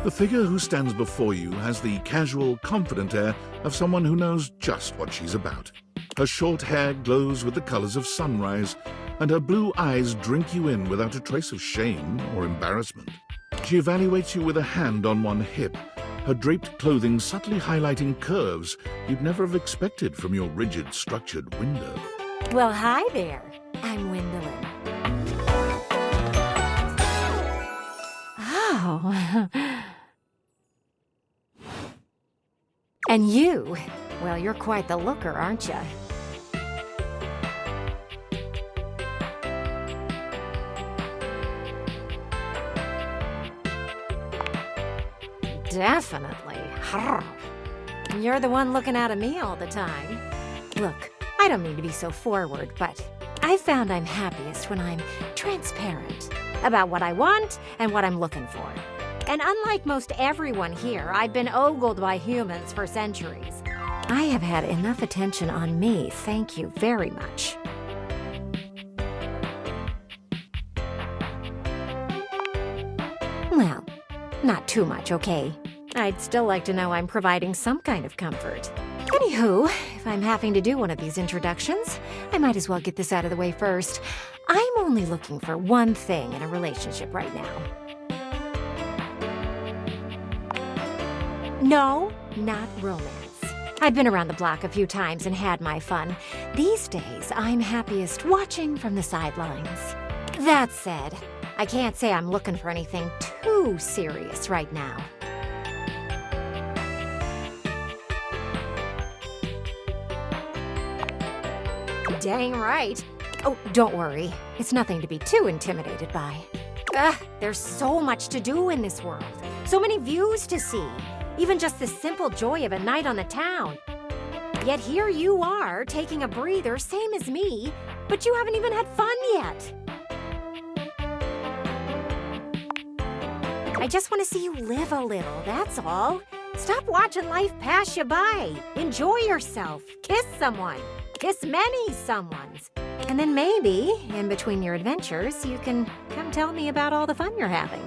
The figure who stands before you has the casual, confident air of someone who knows just what she's about. Her short hair glows with the colors of sunrise, and her blue eyes drink you in without a trace of shame or embarrassment. She evaluates you with a hand on one hip, her draped clothing subtly highlighting curves you'd never have expected from your rigid, structured window. Well, hi there. I'm Wyndolyn. Oh. And you? Well, you're quite the looker, aren't you? Definitely. You're the one looking out at me all the time. Look, I don't mean to be so forward, but I found I'm happiest when I'm transparent about what I want and what I'm looking for. And unlike most everyone here, I've been ogled by humans for centuries. I have had enough attention on me, thank you very much. Well, not too much, okay? I'd still like to know I'm providing some kind of comfort. Anywho, if I'm having to do one of these introductions, I might as well get this out of the way first. I'm only looking for one thing in a relationship right now. No, not romance. I've been around the block a few times and had my fun. These days, I'm happiest watching from the sidelines. That said, I can't say I'm looking for anything too serious right now. Dang right. Oh, don't worry. It's nothing to be too intimidated by. There's so much to do in this world. So many views to see. Even just the simple joy of a night on the town. Yet here you are, taking a breather, same as me, but you haven't even had fun yet. I just want to see you live a little, that's all. Stop watching life pass you by. Enjoy yourself. Kiss someone. Kiss many someones. And then maybe, in between your adventures, you can come tell me about all the fun you're having.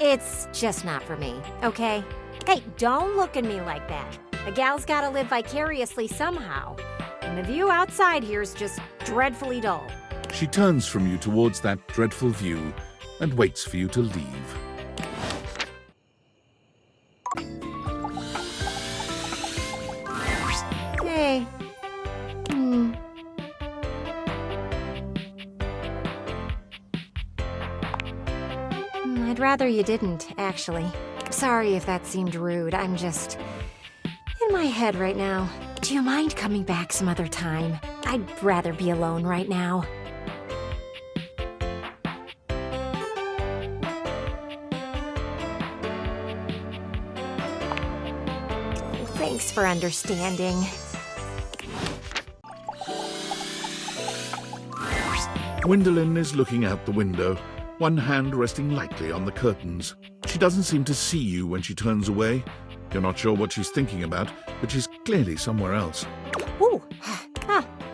It's just not for me, okay? Hey, don't look at me like that. A gal's gotta live vicariously somehow. And the view outside here is just dreadfully dull. She turns from you towards that dreadful view and waits for you to leave. Hey. I'd rather you didn't, actually. Sorry if that seemed rude. I'm just in my head right now. Do you mind coming back some other time? I'd rather be alone right now. Thanks for understanding. Wyndolyn is looking out the window, one hand resting lightly on the curtains. She doesn't seem to see you when she turns away. You're not sure what she's thinking about, but she's clearly somewhere else. Ooh,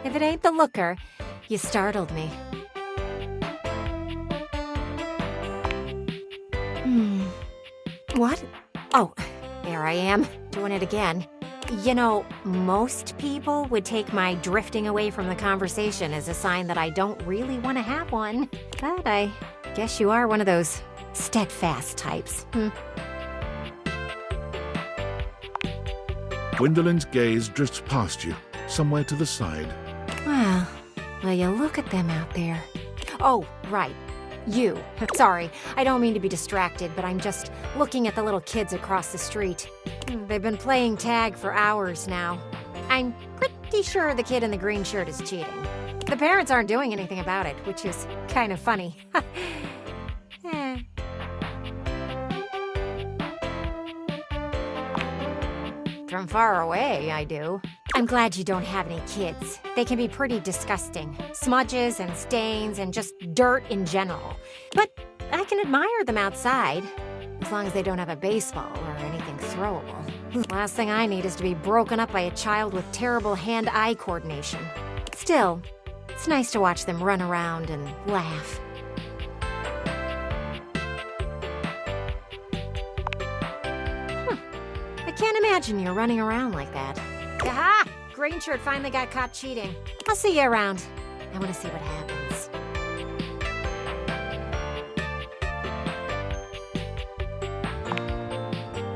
if it ain't the looker, you startled me. What? Oh, there I am, doing it again. You know, most people would take my drifting away from the conversation as a sign that I don't really want to have one. But I guess you are one of those steadfast types. Wyndolyn's gaze drifts past you, somewhere to the side. Well, you look at them out there. Oh, right. You. Sorry, I don't mean to be distracted, but I'm just looking at the little kids across the street. They've been playing tag for hours now. I'm pretty sure the kid in the green shirt is cheating. The parents aren't doing anything about it, which is kind of funny. From far away, I do. I'm glad you don't have any kids. They can be pretty disgusting. Smudges and stains and just dirt in general. But I can admire them outside, as long as they don't have a baseball or anything throwable. Last thing I need is to be broken up by a child with terrible hand-eye coordination. Still, it's nice to watch them run around and laugh. I can't imagine you running around like that. Aha! Green shirt finally got caught cheating. I'll see you around. I want to see what happens.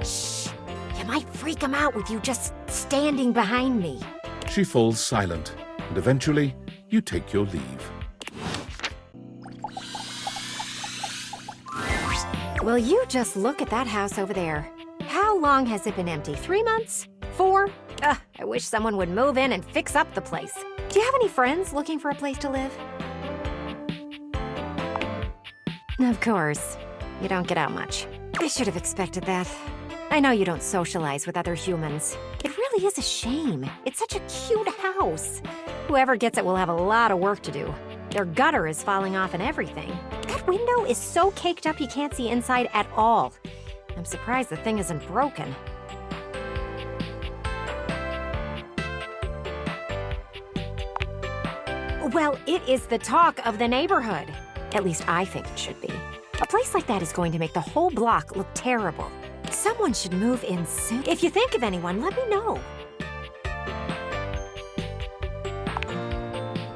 Shh! You might freak him out with you just standing behind me. She falls silent, and eventually you take your leave. Will you just look at that house over there? How long has it been empty? 3 months? 4? I wish someone would move in and fix up the place. Do you have any friends looking for a place to live? Of course. You don't get out much. I should have expected that. I know you don't socialize with other humans. It really is a shame. It's such a cute house. Whoever gets it will have a lot of work to do. Their gutter is falling off and everything. That window is so caked up you can't see inside at all. I'm surprised the thing isn't broken. Well, it is the talk of the neighborhood. At least I think it should be. A place like that is going to make the whole block look terrible. Someone should move in soon. If you think of anyone, let me know.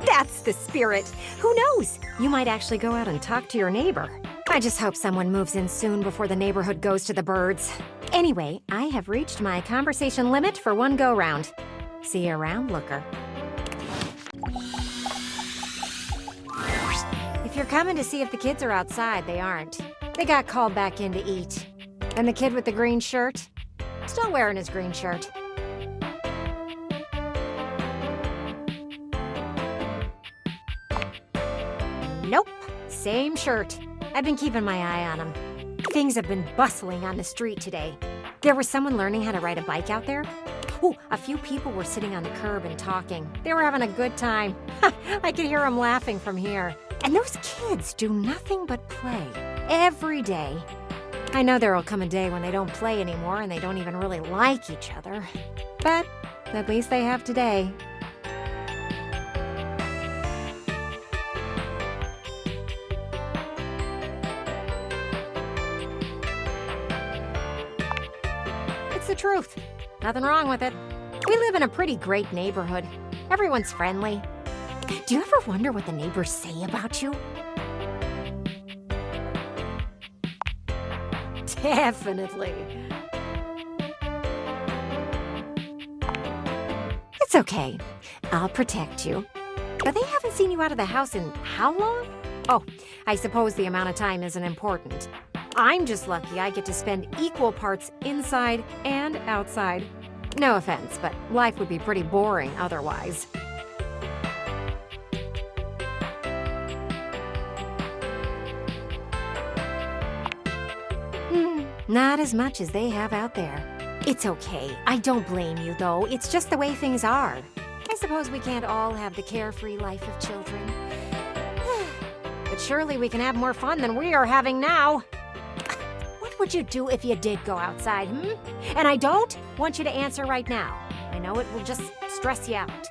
That's the spirit. Who knows? You might actually go out and talk to your neighbor. I just hope someone moves in soon before the neighborhood goes to the birds. Anyway, I have reached my conversation limit for one go-round. See you around, looker. If you're coming to see if the kids are outside, they aren't. They got called back in to eat. And the kid with the green shirt? Still wearing his green shirt. Nope, same shirt. I've been keeping my eye on him. Things have been bustling on the street today. There was someone learning how to ride a bike out there. Oh, a few people were sitting on the curb and talking. They were having a good time. I could hear them laughing from here. And those kids do nothing but play. Every day. I know there'll come a day when they don't play anymore and they don't even really like each other. But at least they have today. It's the truth. Nothing wrong with it. We live in a pretty great neighborhood. Everyone's friendly. Do you ever wonder what the neighbors say about you? Definitely. It's okay. I'll protect you. But they haven't seen you out of the house in how long? Oh, I suppose the amount of time isn't important. I'm just lucky I get to spend equal parts inside and outside. No offense, but life would be pretty boring otherwise. Not as much as they have out there. It's okay. I don't blame you, though. It's just the way things are. I suppose we can't all have the carefree life of children. But surely we can have more fun than we are having now. What would you do if you did go outside, And I don't want you to answer right now. I know it will just stress you out.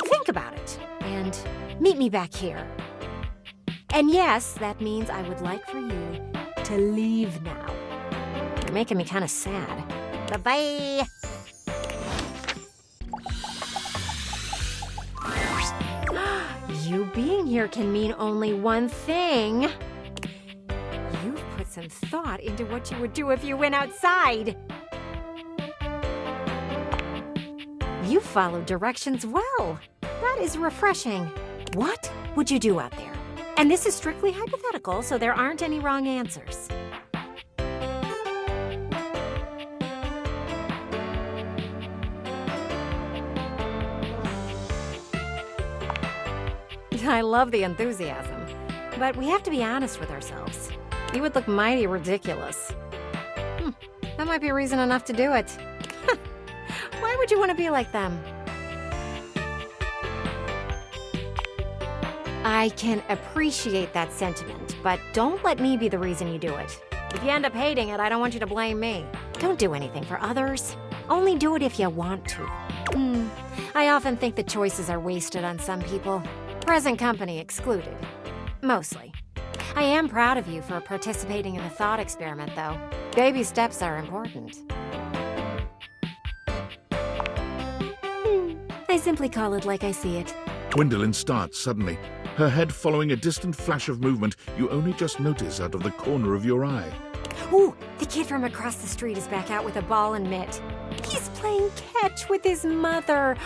Think about it, and meet me back here. And yes, that means I would like for you to leave now. You're making me kind of sad. Bye-bye. You being here can mean only one thing. You've put some thought into what you would do if you went outside. You followed directions well. That is refreshing. What would you do out there? And this is strictly hypothetical, so there aren't any wrong answers. I love the enthusiasm, but we have to be honest with ourselves. You would look mighty ridiculous. That might be reason enough to do it. Why would you want to be like them? I can appreciate that sentiment, but don't let me be the reason you do it. If you end up hating it, I don't want you to blame me. Don't do anything for others. Only do it if you want to. I often think the choices are wasted on some people, present company excluded. Mostly. I am proud of you for participating in the thought experiment, though. Baby steps are important. I simply call it like I see it. Wyndolyn starts suddenly, her head following a distant flash of movement you only just notice out of the corner of your eye. Ooh, the kid from across the street is back out with a ball and mitt. He's playing catch with his mother.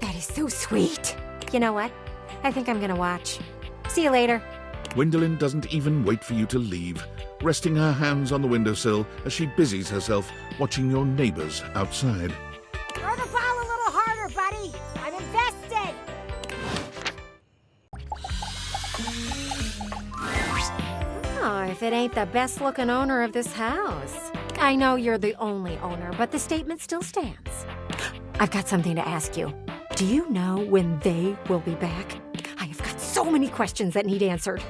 That is so sweet. You know what? I think I'm gonna watch. See you later. Wyndolyn doesn't even wait for you to leave, resting her hands on the windowsill as she busies herself watching your neighbors outside. Throw the ball a little harder, buddy. I'm invested. Oh, if it ain't the best-looking owner of this house. I know you're the only owner, but the statement still stands. I've got something to ask you. Do you know when they will be back? I have got so many questions that need answered.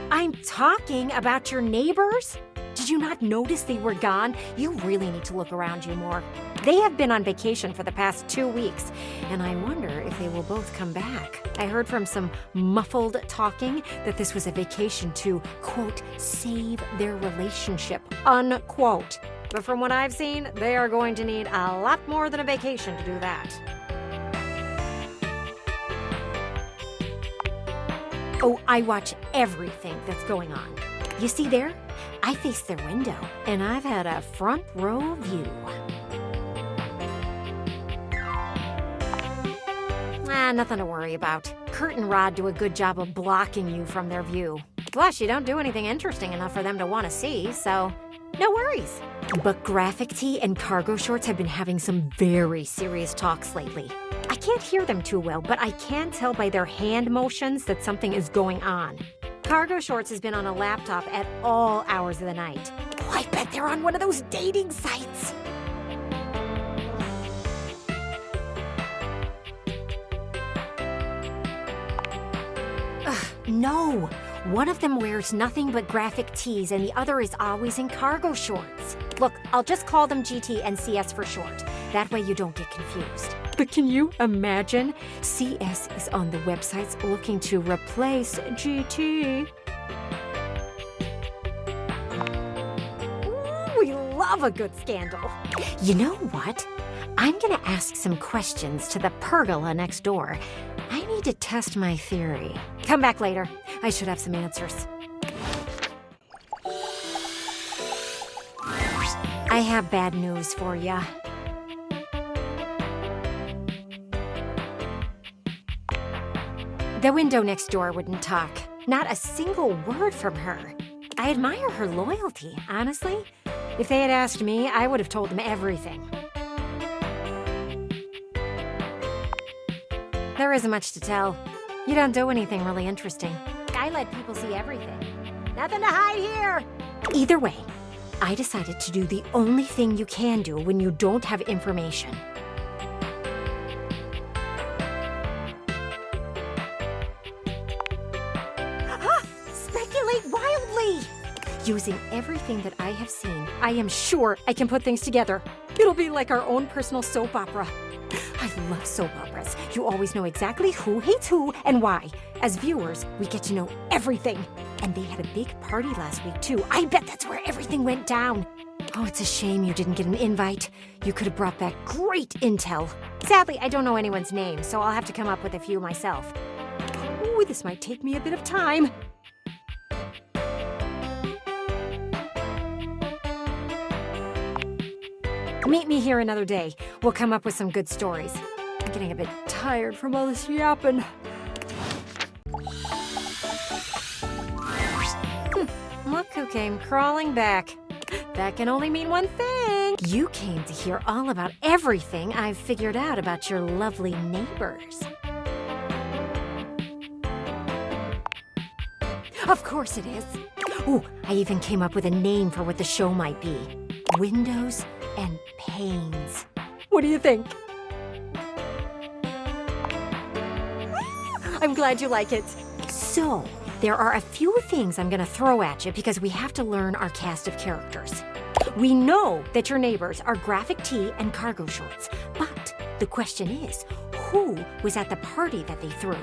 I'm talking about your neighbors. Did you not notice they were gone? You really need to look around you more. They have been on vacation for the past 2 weeks, and I wonder if they will both come back. I heard from some muffled talking that this was a vacation to, quote, save their relationship, unquote. But from what I've seen, they are going to need a lot more than a vacation to do that. Oh, I watch everything that's going on. You see there? I face their window, and I've had a front row view. Nothing to worry about. Kurt and Rod do a good job of blocking you from their view. Plus, you don't do anything interesting enough for them to want to see, so no worries. But Graphic Tee and Cargo Shorts have been having some very serious talks lately. I can't hear them too well, but I can tell by their hand motions that something is going on. Cargo Shorts has been on a laptop at all hours of the night. Oh, I bet they're on one of those dating sites. No, one of them wears nothing but graphic tees and the other is always in cargo shorts. Look, I'll just call them GT and CS for short. That way you don't get confused. But can you imagine? CS is on the websites looking to replace GT. Ooh, we love a good scandal. You know what? I'm gonna ask some questions to the pergola next door. I need to test my theory. Come back later. I should have some answers. I have bad news for ya. The window next door wouldn't talk. Not a single word from her. I admire her loyalty, honestly. If they had asked me, I would have told them everything. There isn't much to tell. You don't do anything really interesting. I let people see everything. Nothing to hide here! Either way, I decided to do the only thing you can do when you don't have information. Speculate wildly! Using everything that I have seen, I am sure I can put things together. It'll be like our own personal soap opera. I love soap operas. You always know exactly who hates who and why. As viewers, we get to know everything. And they had a big party last week, too. I bet that's where everything went down. Oh, it's a shame you didn't get an invite. You could have brought back great intel. Sadly, I don't know anyone's name, so I'll have to come up with a few myself. Ooh, this might take me a bit of time. Meet me here another day. We'll come up with some good stories. I'm getting a bit tired from all this yapping. Look who came crawling back. That can only mean one thing. You came to hear all about everything I've figured out about your lovely neighbors. Of course it is. Ooh, I even came up with a name for what the show might be. Windows and Panes. What do you think? I'm glad you like it. So, there are a few things I'm gonna throw at you because we have to learn our cast of characters. We know that your neighbors are Graphic Tee and Cargo Shorts, but the question is, who was at the party that they threw?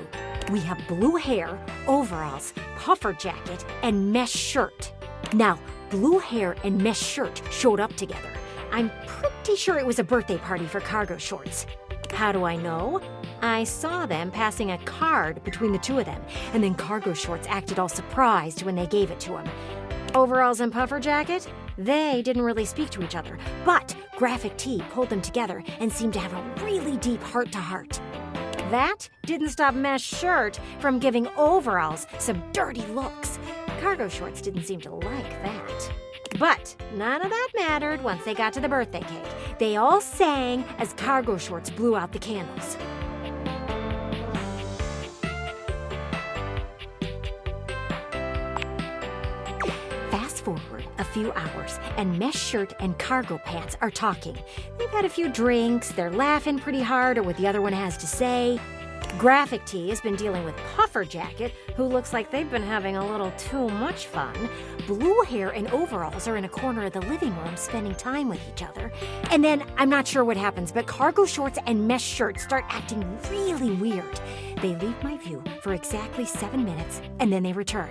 We have blue hair, overalls, puffer jacket, and mesh shirt. Now, blue hair and mesh shirt showed up together. I'm pretty sure it was a birthday party for Cargo Shorts. How do I know? I saw them passing a card between the two of them, and then Cargo Shorts acted all surprised when they gave it to him. Overalls and puffer jacket? They didn't really speak to each other, but Graphic Tee pulled them together and seemed to have a really deep heart-to-heart. That didn't stop Mesh Shirt from giving overalls some dirty looks. Cargo Shorts didn't seem to like that. But none of that mattered once they got to the birthday cake. They all sang as Cargo Shorts blew out the candles. Fast forward a few hours, and Mesh Shirt and Cargo Pants are talking. They've had a few drinks, they're laughing pretty hard at what the other one has to say. Graphic Tee has been dealing with Puffer Jacket, who looks like they've been having a little too much fun. Blue hair and overalls are in a corner of the living room spending time with each other. And then, I'm not sure what happens, but Cargo Shorts and Mesh Shirt start acting really weird. They leave my view for exactly 7 minutes, and then they return.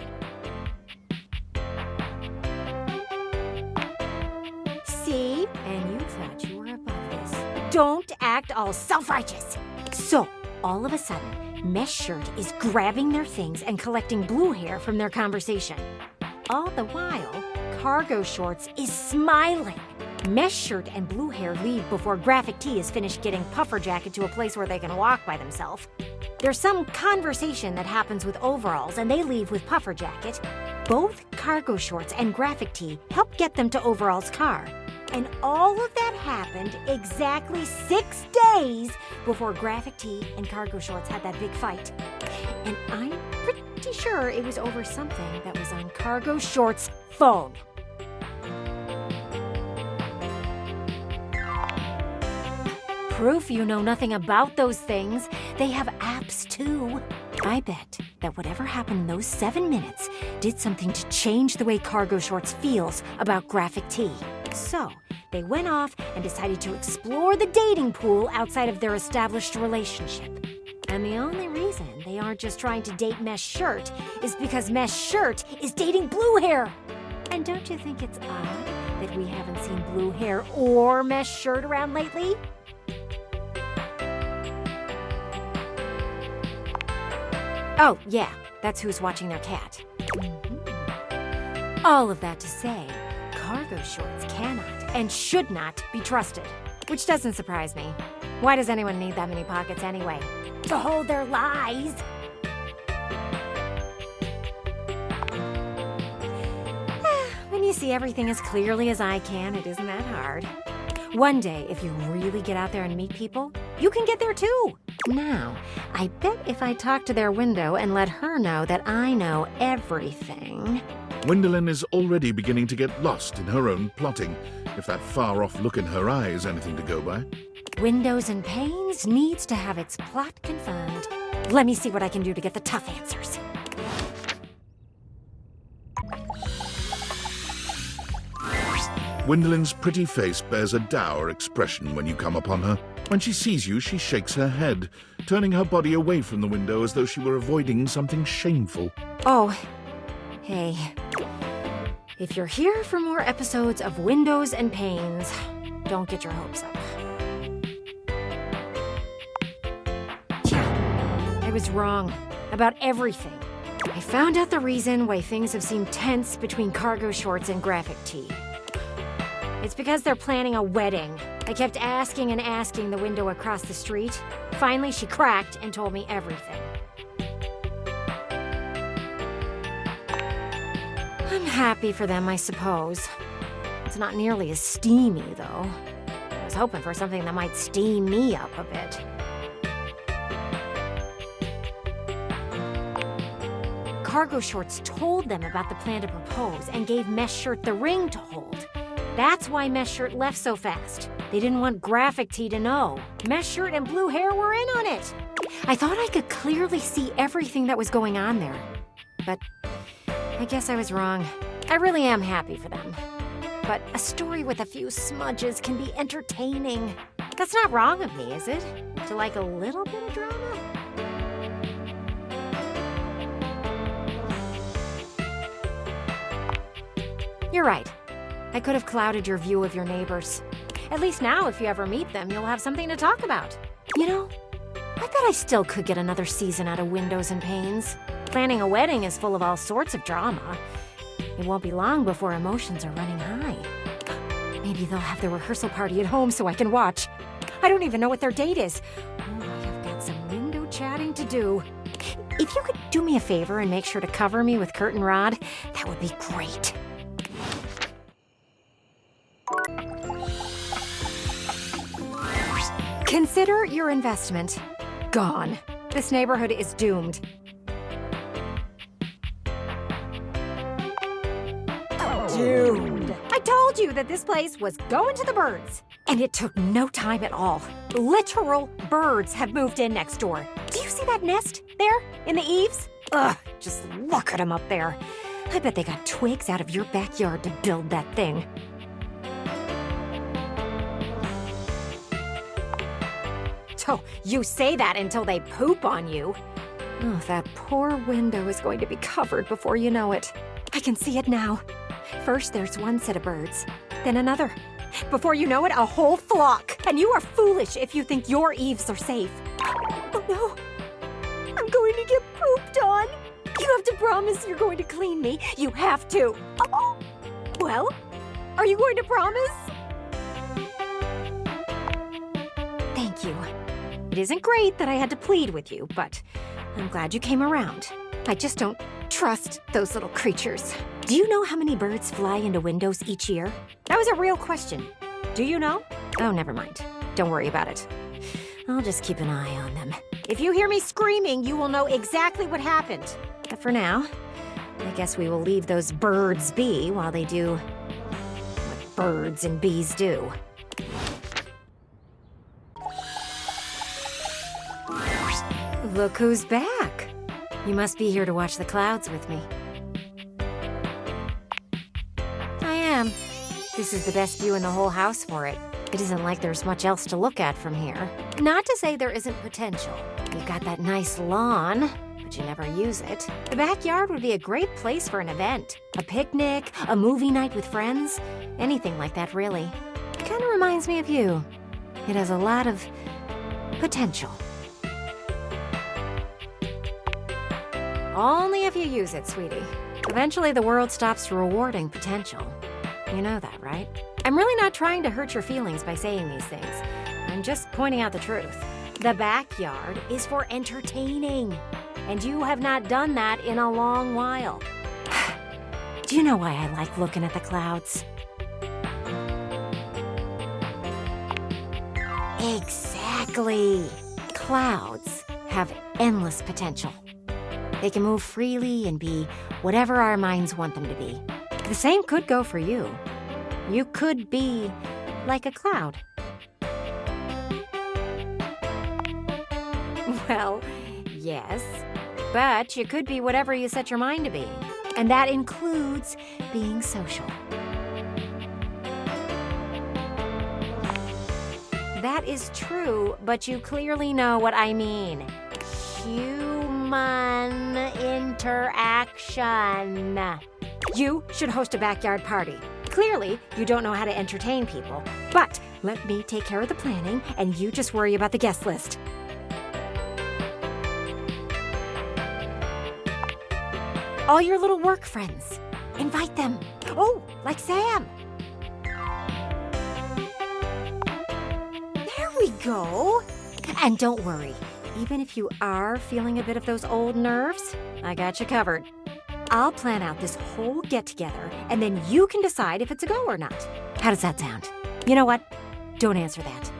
See? And you thought you were above this. Don't act all self-righteous. So, all of a sudden, Mesh Shirt is grabbing their things and collecting blue hair from their conversation. All the while, Cargo Shorts is smiling. Mesh Shirt and blue hair leave before Graphic Tee is finished getting Puffer Jacket to a place where they can walk by themselves. There's some conversation that happens with overalls, and they leave with Puffer Jacket. Both Cargo Shorts and Graphic Tee help get them to Overall's car. And all of that happened exactly 6 days before Graphic Tee and Cargo Shorts had that big fight. And I'm pretty sure it was over something that was on Cargo Shorts' phone. Proof you know nothing about those things. They have apps too. I bet that whatever happened in those 7 minutes did something to change the way Cargo Shorts feels about Graphic Tee. So, they went off and decided to explore the dating pool outside of their established relationship. And the only reason they aren't just trying to date Mesh Shirt is because Mesh Shirt is dating Blue Hair. And don't you think it's odd that we haven't seen Blue Hair or Mesh Shirt around lately? Oh, yeah, that's who's watching their cat. All of that to say, Cargo Shorts cannot and should not be trusted. Which doesn't surprise me. Why does anyone need that many pockets anyway? To hold their lies! When you see everything as clearly as I can, it isn't that hard. One day, if you really get out there and meet people, you can get there too. Now, I bet if I talk to their window and let her know that I know everything... Wyndolyn is already beginning to get lost in her own plotting, if that far-off look in her eye is anything to go by. Windows and Panes needs to have its plot confirmed. Let me see what I can do to get the tough answers. Wyndolyn's pretty face bears a dour expression when you come upon her. When she sees you, she shakes her head, turning her body away from the window as though she were avoiding something shameful. Oh, hey. If you're here for more episodes of Windows and Panes, don't get your hopes up. Yeah, I was wrong about everything. I found out the reason why things have seemed tense between Cargo Shorts and Graphic Tee. It's because they're planning a wedding. I kept asking and asking the window across the street. Finally, she cracked and told me everything. I'm happy for them, I suppose. It's not nearly as steamy, though. I was hoping for something that might steam me up a bit. Cargo Shorts told them about the plan to propose and gave Mesh Shirt the ring to hold. That's why Mesh Shirt left so fast. They didn't want Graphic Tee to know. Mesh Shirt and Blue Hair were in on it. I thought I could clearly see everything that was going on there. But I guess I was wrong. I really am happy for them. but a story with a few smudges can be entertaining. That's not wrong of me, is it? To like a little bit of drama? You're right. I could have clouded your view of your neighbors. At least now, if you ever meet them, you'll have something to talk about. You know, I bet I still could get another season out of Windows and Panes. Planning a wedding is full of all sorts of drama. It won't be long before emotions are running high. Maybe they'll have the rehearsal party at home so I can watch. I don't even know what their date is. Oh, I've got some window chatting to do. If you could do me a favor and make sure to cover me with curtain rod, that would be great. Consider your investment gone. This neighborhood is doomed. Doomed. I told you that this place was going to the birds. And it took no time at all. Literal birds have moved in next door. Do you see that nest there in the eaves? Ugh, just look at them up there. I bet they got twigs out of your backyard to build that thing. Oh, you say that until they poop on you. Oh, that poor window is going to be covered before you know it. I can see it now. First, there's one set of birds, then another. Before you know it, a whole flock. And you are foolish if you think your eaves are safe. Oh no, I'm going to get pooped on. You have to promise you're going to clean me. You have to. Oh. Well, are you going to promise? Thank you. It isn't great that I had to plead with you, but I'm glad you came around. I just don't trust those little creatures. Do you know how many birds fly into windows each year? That was a real question. Do you know? Oh, never mind. Don't worry about it. I'll just keep an eye on them. If you hear me screaming, you will know exactly what happened. But for now, I guess we will leave those birds be while they do what birds and bees do. Look who's back. You must be here to watch the clouds with me. I am. This is the best view in the whole house for it. It isn't like there's much else to look at from here. Not to say there isn't potential. You've got that nice lawn, but you never use it. The backyard would be a great place for an event. A picnic, a movie night with friends, anything like that, really. It kind of reminds me of you. It has a lot of potential. Only if you use it, sweetie. Eventually, the world stops rewarding potential. You know that, right? I'm really not trying to hurt your feelings by saying these things. I'm just pointing out the truth. The backyard is for entertaining, and you have not done that in a long while. Do you know why I like looking at the clouds? Exactly. Clouds have endless potential. They can move freely and be whatever our minds want them to be. The same could go for you. You could be like a cloud. Well, yes, but you could be whatever you set your mind to be. And that includes being social. That is true, but you clearly know what I mean. Human interaction. You should host a backyard party. Clearly, you don't know how to entertain people. But let me take care of the planning, and you just worry about the guest list. All your little work friends. Invite them. Oh, like Sam. There we go. And don't worry. Even if you are feeling a bit of those old nerves, I got you covered. I'll plan out this whole get-together, and then you can decide if it's a go or not. How does that sound? You know what? Don't answer that.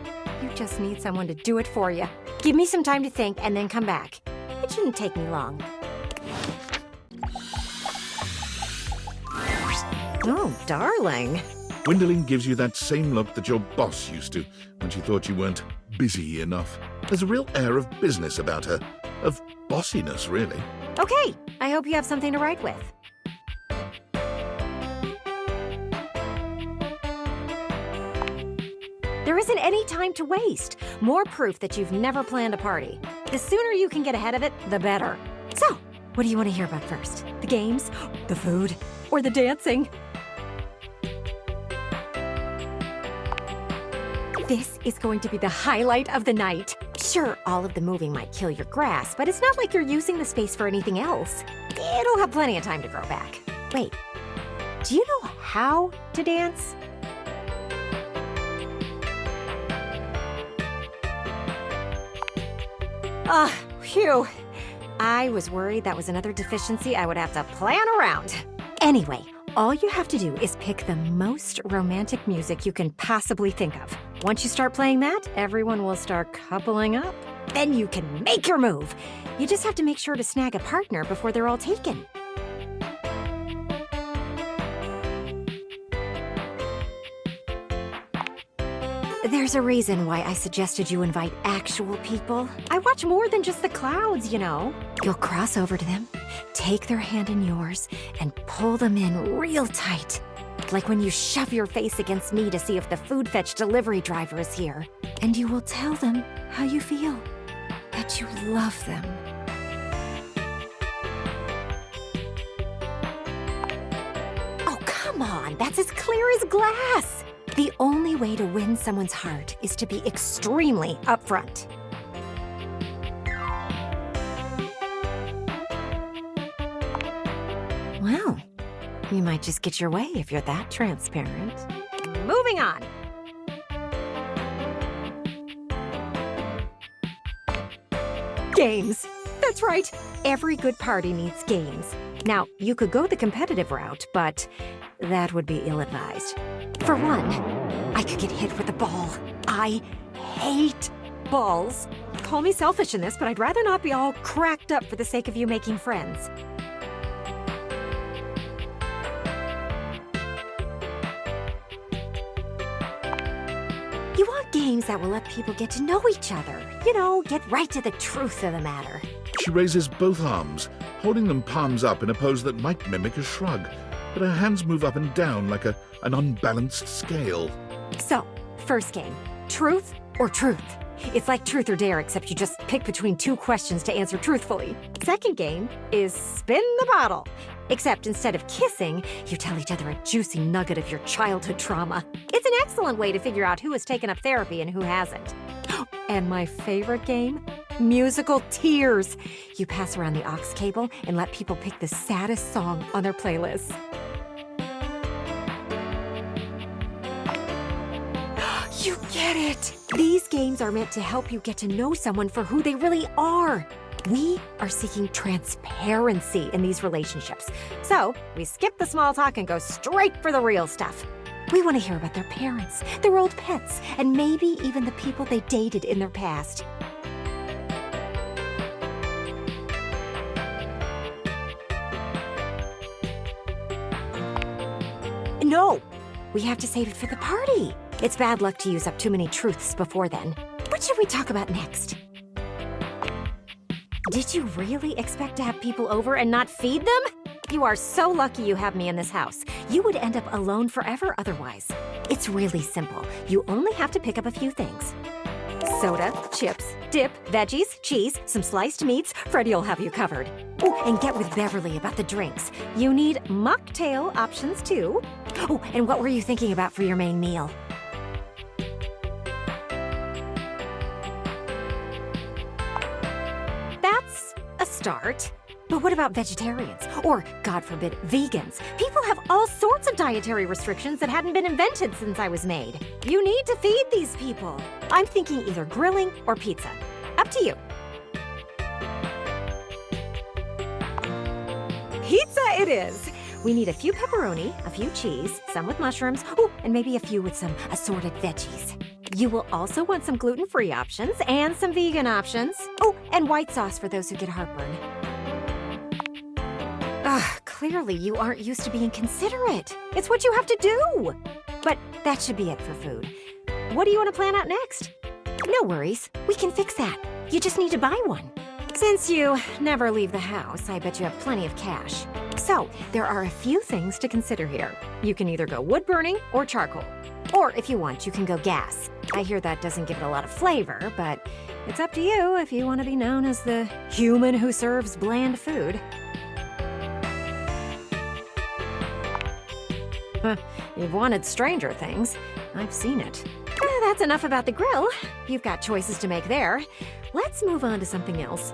You just need someone to do it for you. Give me some time to think, and then come back. It shouldn't take me long. Oh, darling. Wyndolyn gives you that same look that your boss used to when she thought you weren't busy enough. There's a real air of business about her, of bossiness, really. Okay, I hope you have something to write with. There isn't any time to waste. More proof that you've never planned a party. The sooner you can get ahead of it, the better. So, what do you want to hear about first? The games, the food, or the dancing? This is going to be the highlight of the night. Sure, all of the moving might kill your grass, but it's not like you're using the space for anything else. It'll have plenty of time to grow back. Wait, do you know how to dance? Phew. I was worried that was another deficiency I would have to plan around. Anyway, all you have to do is pick the most romantic music you can possibly think of. Once you start playing that, everyone will start coupling up. Then you can make your move. You just have to make sure to snag a partner before they're all taken. There's a reason why I suggested you invite actual people. I watch more than just the clouds, you know. You'll cross over to them, take their hand in yours, and pull them in real tight. Like when you shove your face against me to see if the food fetch delivery driver is here. And you will tell them how you feel, that you love them. Oh, come on, that's as clear as glass. The only way to win someone's heart is to be extremely upfront. Well, you might just get your way if you're that transparent. Moving on. Games. That's right. Every good party needs games. Now, you could go the competitive route, but that would be ill-advised. For one, I could get hit with a ball. I hate balls. Call me selfish in this, but I'd rather not be all cracked up for the sake of you making friends. You want games that will let people get to know each other. You know, get right to the truth of the matter. She raises both arms, holding them palms up in a pose that might mimic a shrug, but her hands move up and down like an unbalanced scale. So, first game, truth or truth? It's like truth or dare, except you just pick between two questions to answer truthfully. Second game is spin the bottle. Except instead of kissing, you tell each other a juicy nugget of your childhood trauma. It's an excellent way to figure out who has taken up therapy and who hasn't. And my favorite game? Musical tears. You pass around the aux cable and let people pick the saddest song on their playlist. You get it! These games are meant to help you get to know someone for who they really are. We are seeking transparency in these relationships. So, we skip the small talk and go straight for the real stuff. We want to hear about their parents, their old pets, and maybe even the people they dated in their past. No! We have to save it for the party. It's bad luck to use up too many truths before then. What should we talk about next? Did you really expect to have people over and not feed them? You are so lucky you have me in this house. You would end up alone forever otherwise. It's really simple. You only have to pick up a few things. Soda, chips, dip, veggies, cheese, some sliced meats. Freddie will have you covered. Oh, and get with Beverly about the drinks. You need mocktail options too. Oh, and what were you thinking about for your main meal? That's a start. But what about vegetarians? Or, God forbid, vegans? People have all sorts of dietary restrictions that hadn't been invented since I was made. You need to feed these people. I'm thinking either grilling or pizza. Up to you. Pizza it is! We need a few pepperoni, a few cheese, some with mushrooms, oh, and maybe a few with some assorted veggies. You will also want some gluten-free options and some vegan options. Oh, and white sauce for those who get heartburn. Clearly you aren't used to being considerate. It's what you have to do. But that should be it for food. What do you want to plan out next? No worries. We can fix that. You just need to buy one. Since you never leave the house, I bet you have plenty of cash. So, there are a few things to consider here. You can either go wood burning or charcoal. Or if you want, you can go gas. I hear that doesn't give it a lot of flavor, but it's up to you if you want to be known as the human who serves bland food. You've wanted stranger things. I've seen it. That's enough about the grill. You've got choices to make there. Let's move on to something else.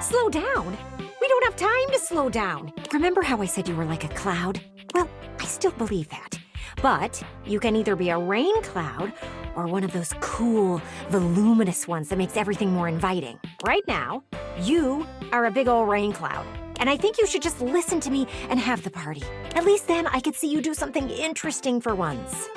Slow down. We don't have time to slow down. Remember how I said you were like a cloud? Well, I still believe that. But you can either be a rain cloud or one of those cool, voluminous ones that makes everything more inviting. Right now, you are a big old rain cloud. And I think you should just listen to me and have the party. At least then I could see you do something interesting for once.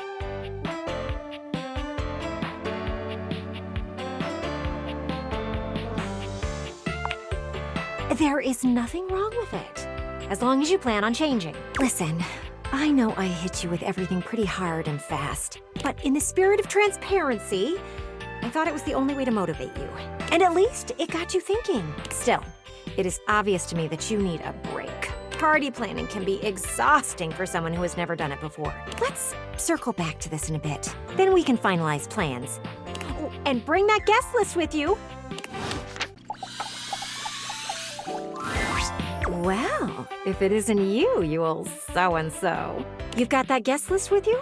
There is nothing wrong with it, as long as you plan on changing. Listen, I know I hit you with everything pretty hard and fast, but in the spirit of transparency, I thought it was the only way to motivate you. And at least it got you thinking. Still, it is obvious to me that you need a break. Party planning can be exhausting for someone who has never done it before. Let's circle back to this in a bit. Then we can finalize plans. Oh, and bring that guest list with you. Well, if it isn't you, you old so-and-so. You've got that guest list with you?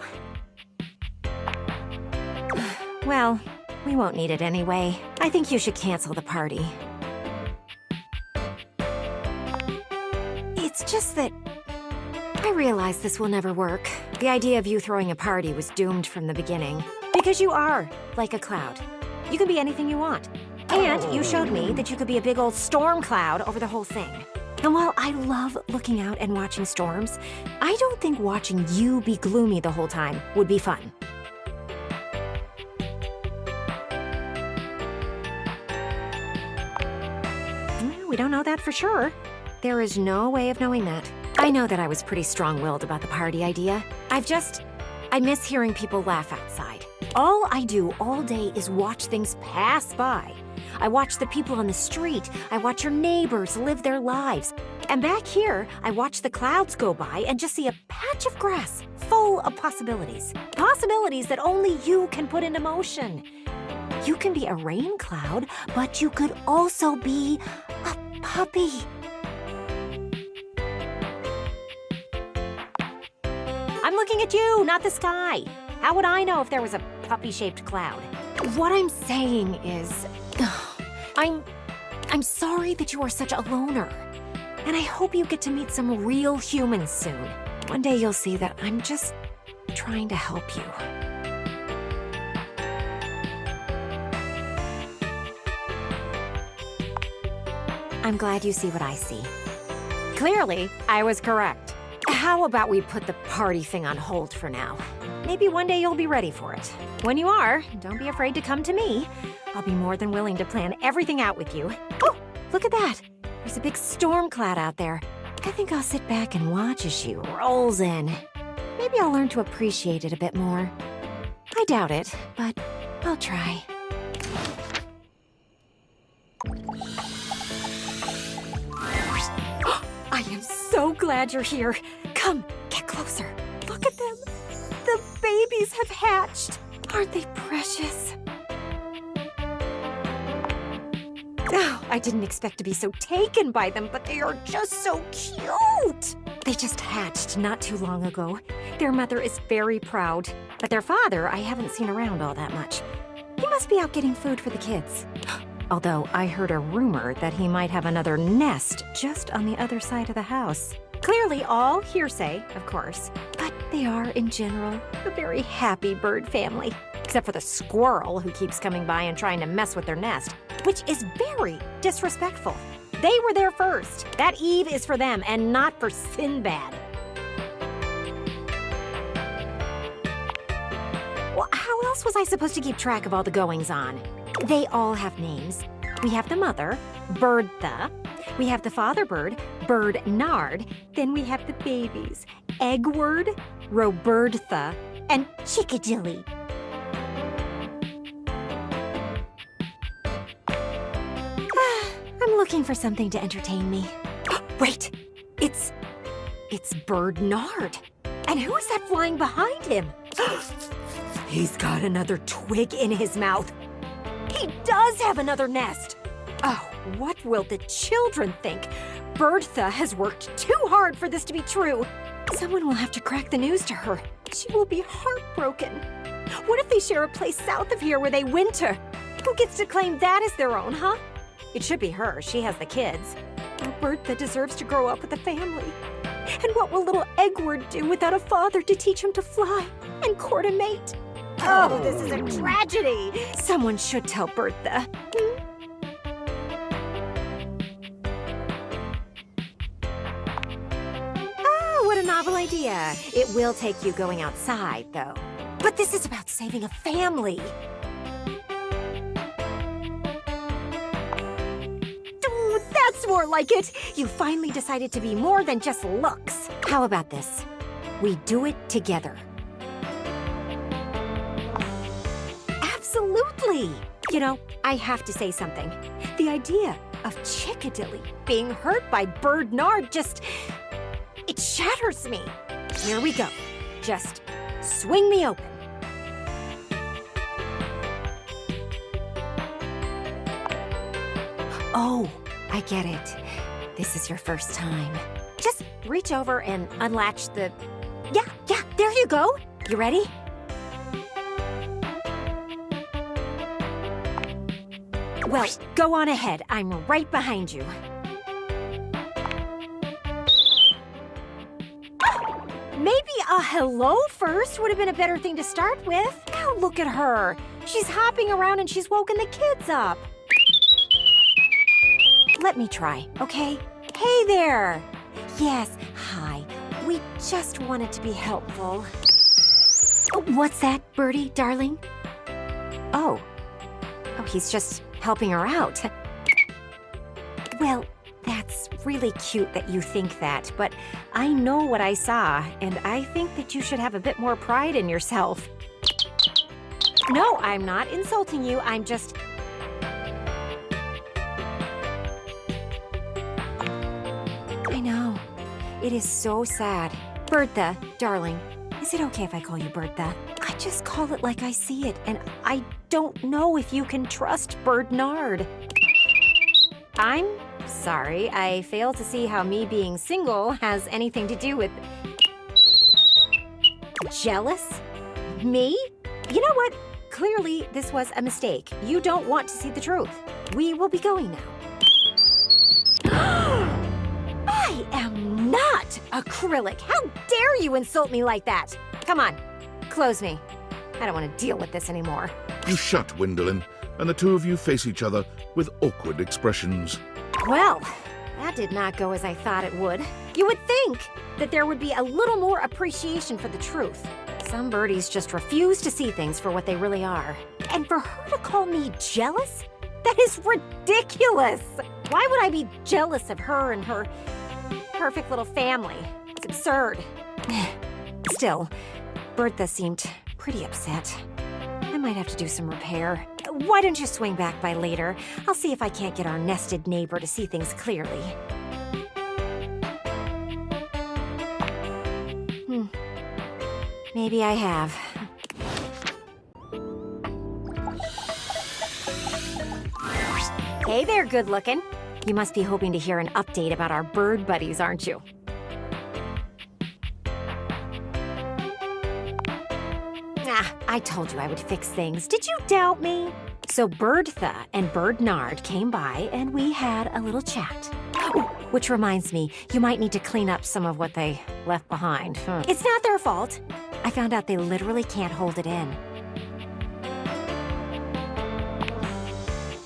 Well, we won't need it anyway. I think you should cancel the party. It's just that I realize this will never work. The idea of you throwing a party was doomed from the beginning. Because you are like a cloud. You can be anything you want. And you showed me that you could be a big old storm cloud over the whole thing. And while I love looking out and watching storms, I don't think watching you be gloomy the whole time would be fun. Well, we don't know that for sure. There is no way of knowing that. I know that I was pretty strong-willed about the party idea. I miss hearing people laugh outside. All I do all day is watch things pass by. I watch the people on the street. I watch your neighbors live their lives. And back here, I watch the clouds go by and just see a patch of grass full of possibilities. Possibilities that only you can put into motion. You can be a rain cloud, but you could also be a puppy. I'm looking at you, not the sky. How would I know if there was a puppy-shaped cloud? What I'm saying is, I'm sorry that you are such a loner. And I hope you get to meet some real humans soon. One day you'll see that I'm just trying to help you. I'm glad you see what I see. Clearly, I was correct. How about we put the party thing on hold for now? Maybe one day you'll be ready for it. When you are, don't be afraid to come to me. I'll be more than willing to plan everything out with you. Oh, look at that. There's a big storm cloud out there. I think I'll sit back and watch as she rolls in. Maybe I'll learn to appreciate it a bit more. I doubt it, but I'll try. I am so glad you're here. Come, get closer. Look at them. The babies have hatched. Aren't they precious? Oh, I didn't expect to be so taken by them, but they are just so cute. They just hatched not too long ago. Their mother is very proud, but their father I haven't seen around all that much. He must be out getting food for the kids. Although I heard a rumor that he might have another nest just on the other side of the house. Clearly all hearsay, of course, but they are, in general, a very happy bird family. Except for the squirrel who keeps coming by and trying to mess with their nest, which is very disrespectful. They were there first. That Eve is for them and not for Sinbad. Well, how else was I supposed to keep track of all the goings-on? They all have names. We have the mother, Birdtha. We have the father bird, Birdnard. Then we have the babies, Eggward, Robertha, and Chickadilly. I'm looking for something to entertain me. Wait, it's Birdnard. And who is that flying behind him? He's got another twig in his mouth. He does have another nest. Oh, what will the children think? Bertha has worked too hard for this to be true. Someone will have to crack the news to her. She will be heartbroken. What if they share a place south of here where they winter? Who gets to claim that as their own, huh? It should be her. She has the kids. Well, Bertha deserves to grow up with a family. And what will little Eggward do without a father to teach him to fly and court a mate? Oh, this is a tragedy. Someone should tell Bertha. Oh, what a novel idea. It will take you going outside, though. But this is about saving a family. Ooh, that's more like it. You finally decided to be more than just looks. How about this? We do it together. Absolutely! You know, I have to say something. The idea of Chickadilly being hurt by Bernard just... it shatters me. Here we go. Just swing me open. Oh, I get it. This is your first time. Just reach over and unlatch the... Yeah, there you go. You ready? Well, go on ahead. I'm right behind you. Maybe a hello first would have been a better thing to start with. Now look at her. She's hopping around and she's woken the kids up. Let me try, okay? Hey there. Yes, hi. We just wanted to be helpful. Oh, what's that, Birdie, darling? Oh, he's just helping her out. Well, that's really cute that you think that, but I know what I saw, and I think that you should have a bit more pride in yourself. No, I'm not insulting you. I'm just... I know. It is so sad. Bertha, darling, is it okay if I call you Bertha? I just call it like I see it, and I don't know if you can trust Bernard. I'm sorry, I fail to see how me being single has anything to do with... Jealous? Me? You know what? Clearly, this was a mistake. You don't want to see the truth. We will be going now. I am not acrylic. How dare you insult me like that? Come on, close me. I don't want to deal with this anymore. You shut Wyndolyn, and the two of you face each other with awkward expressions. Well, that did not go as I thought it would. You would think that there would be a little more appreciation for the truth. Some birdies just refuse to see things for what they really are. And for her to call me jealous? That is ridiculous! Why would I be jealous of her and her perfect little family? It's absurd. Still, Bertha seemed pretty upset. I might have to do some repair. Why don't you swing back by later? I'll see if I can't get our nested neighbor to see things clearly. Maybe I have. Hey there, good looking. You must be hoping to hear an update about our bird buddies, aren't you? I told you I would fix things. Did you doubt me? So Bertha and Bernard came by and we had a little chat. Ooh, which reminds me, you might need to clean up some of what they left behind. It's not their fault. I found out they literally can't hold it in.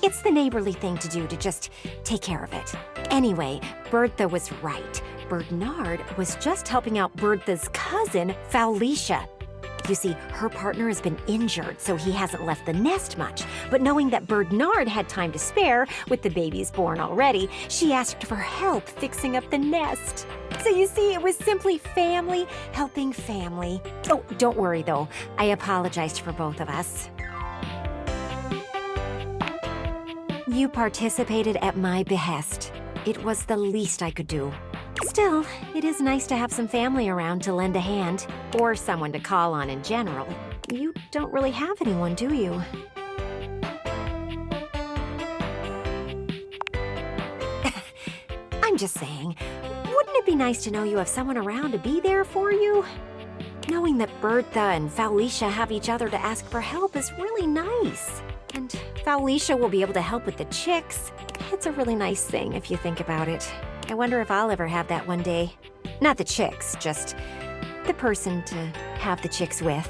It's the neighborly thing to do to just take care of it. Anyway, Bertha was right. Bernard was just helping out Bertha's cousin, Faulicia. You see, her partner has been injured, so he hasn't left the nest much. But knowing that Bernard had time to spare, with the babies born already, she asked for help fixing up the nest. So you see, it was simply family helping family. Oh, don't worry though. I apologized for both of us. You participated at my behest. It was the least I could do. Still, it is nice to have some family around to lend a hand, or someone to call on in general. you don't really have anyone, do you? I'm just saying, wouldn't it be nice to know you have someone around to be there for you? Knowing that Bertha and Felicia have each other to ask for help is really nice. And Felicia will be able to help with the chicks. It's a really nice thing if you think about it. I wonder if I'll ever have that one day. Not the chicks, just the person to have the chicks with.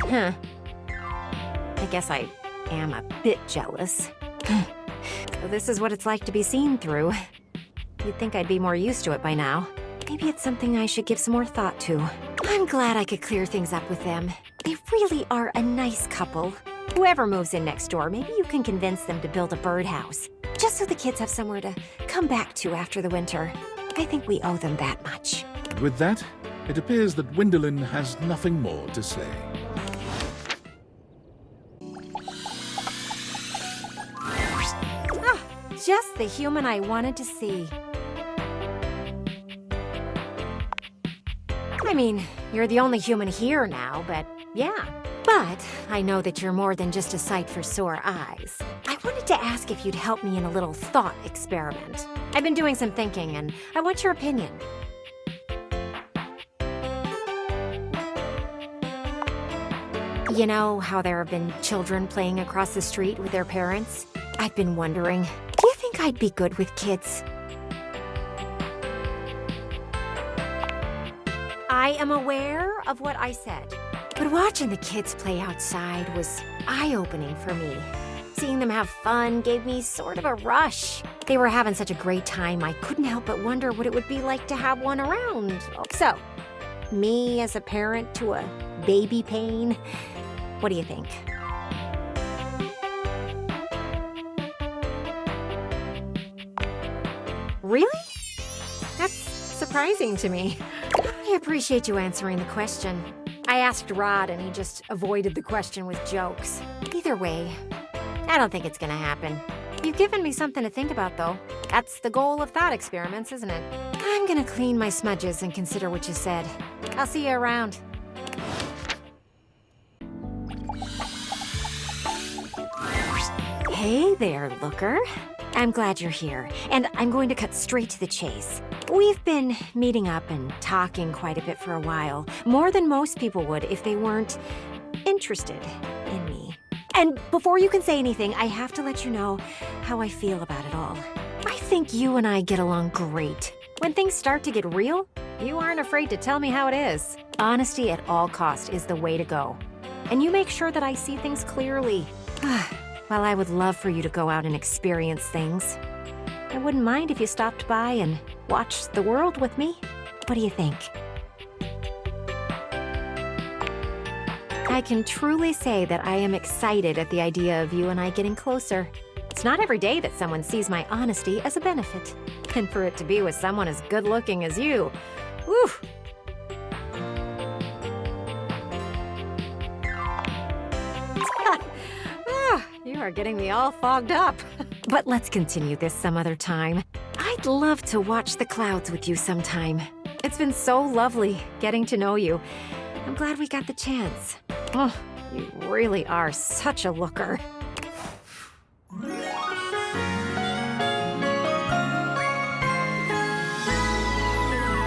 Huh. I guess I am a bit jealous. So this is what it's like to be seen through. You'd think I'd be more used to it by now. Maybe it's something I should give some more thought to. I'm glad I could clear things up with them. They really are a nice couple. Whoever moves in next door, maybe you can convince them to build a birdhouse. Just so the kids have somewhere to come back to after the winter. I think we owe them that much. And with that, it appears that Wyndolyn has nothing more to say. Just the human I wanted to see. I mean, you're the only human here now, but yeah. But I know that you're more than just a sight for sore eyes. I wanted to ask if you'd help me in a little thought experiment. I've been doing some thinking, and I want your opinion. You know how there have been children playing across the street with their parents? I've been wondering, do you think I'd be good with kids? I am aware of what I said, but watching the kids play outside was eye-opening for me. Seeing them have fun gave me sort of a rush. They were having such a great time, I couldn't help but wonder what it would be like to have one around. So, me as a parent to a baby pain, what do you think? Really? That's surprising to me. I appreciate you answering the question. I asked Rod and he just avoided the question with jokes. Either way, I don't think it's gonna happen. You've given me something to think about, though. That's the goal of thought experiments, isn't it? I'm gonna clean my smudges and consider what you said. I'll see you around. Hey there, Looker. I'm glad you're here, and I'm going to cut straight to the chase. We've been meeting up and talking quite a bit for a while, more than most people would if they weren't interested in me. And before you can say anything, I have to let you know how I feel about it all. I think you and I get along great. When things start to get real, you aren't afraid to tell me how it is. Honesty at all costs is the way to go. And you make sure that I see things clearly. While I would love for you to go out and experience things, I wouldn't mind if you stopped by and watched the world with me. What do you think? I can truly say that I am excited at the idea of you and I getting closer. It's not every day that someone sees my honesty as a benefit. And for it to be with someone as good-looking as you, whew. You are getting me all fogged up. But let's continue this some other time. I'd love to watch the clouds with you sometime. It's been so lovely getting to know you. I'm glad we got the chance. Oh, you really are such a looker.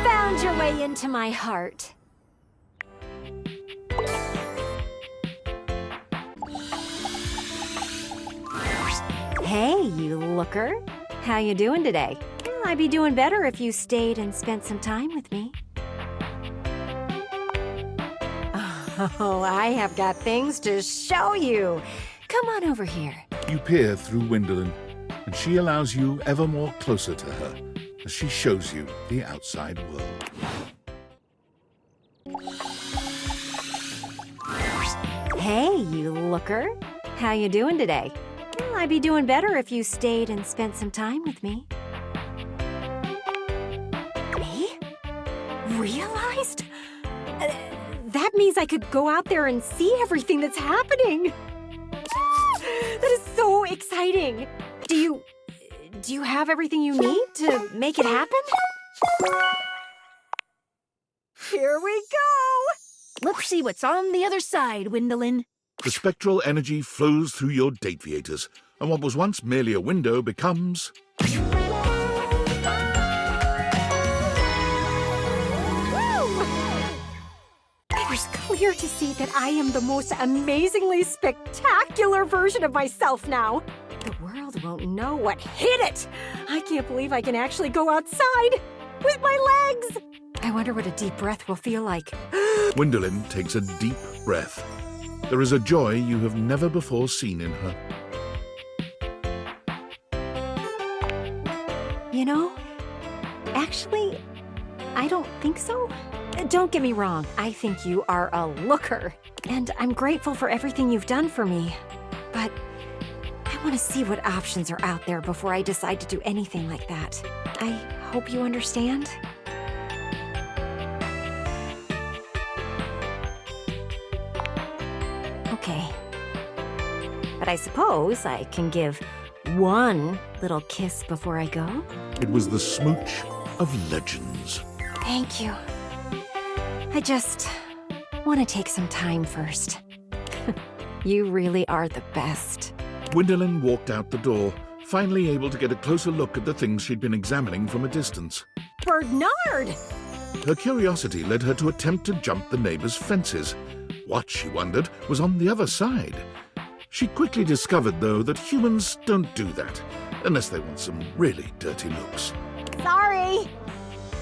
Found your way into my heart. Hey, you looker. How you doing today? Well, I'd be doing better if you stayed and spent some time with me. Oh, I have got things to show you. Come on over here. You peer through Wyndolyn, and she allows you ever more closer to her as she shows you the outside world. Hey, you looker. How you doing today? Well, I'd be doing better if you stayed and spent some time with me. Me? Realized? That means I could go out there and see everything that's happening. That is so exciting. Do you have everything you need to make it happen? Here we go! Let's see what's on the other side, Wyndolyn. The spectral energy flows through your Dateviators, and what was once merely a window becomes... It was clear to see that I am the most amazingly spectacular version of myself now. The world won't know what hit it. I can't believe I can actually go outside with my legs. I wonder what a deep breath will feel like. Wyndolyn takes a deep breath. There is a joy you have never before seen in her. You know, actually, I don't think so. Don't get me wrong, I think you are a looker, and I'm grateful for everything you've done for me. But I want to see what options are out there before I decide to do anything like that. I hope you understand. Okay. But I suppose I can give one little kiss before I go. It was the smooch of legends. Thank you. I just want to take some time first. You really are the best. Wyndolyn walked out the door, finally able to get a closer look at the things she'd been examining from a distance. Bernard! Her curiosity led her to attempt to jump the neighbor's fences. What, she wondered, was on the other side? She quickly discovered, though, that humans don't do that, unless they want some really dirty looks. Sorry!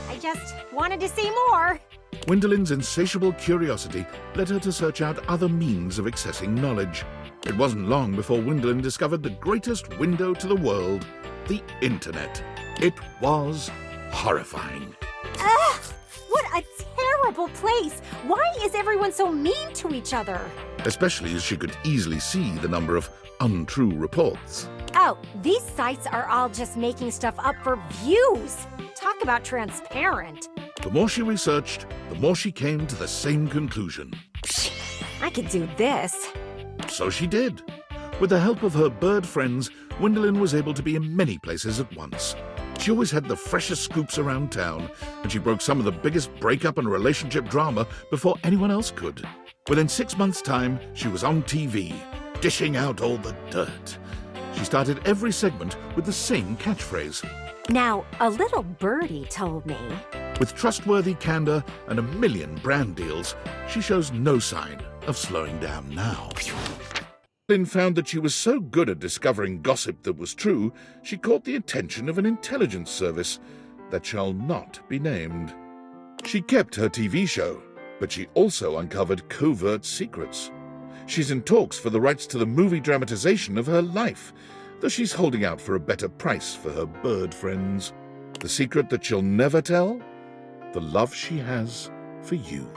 I just wanted to see more. Wyndolyn's insatiable curiosity led her to search out other means of accessing knowledge. It wasn't long before Wyndolyn discovered the greatest window to the world, the Internet. It was horrifying. Ugh! What a terrible place! Why is everyone so mean to each other? Especially as she could easily see the number of untrue reports. Oh, these sites are all just making stuff up for views. Talk about transparent. The more she researched, the more she came to the same conclusion. I could do this. So she did. With the help of her bird friends, Wyndolyn was able to be in many places at once. She always had the freshest scoops around town, and she broke some of the biggest breakup and relationship drama before anyone else could. Within 6 months' time, she was on TV, dishing out all the dirt. She started every segment with the same catchphrase. Now, a little birdie told me. With trustworthy candor and a million brand deals, she shows no sign of slowing down now. Lynn found that she was so good at discovering gossip that was true, she caught the attention of an intelligence service that shall not be named. She kept her TV show, but she also uncovered covert secrets. She's in talks for the rights to the movie dramatization of her life, though she's holding out for a better price for her bird friends. The secret that she'll never tell? The love she has for you.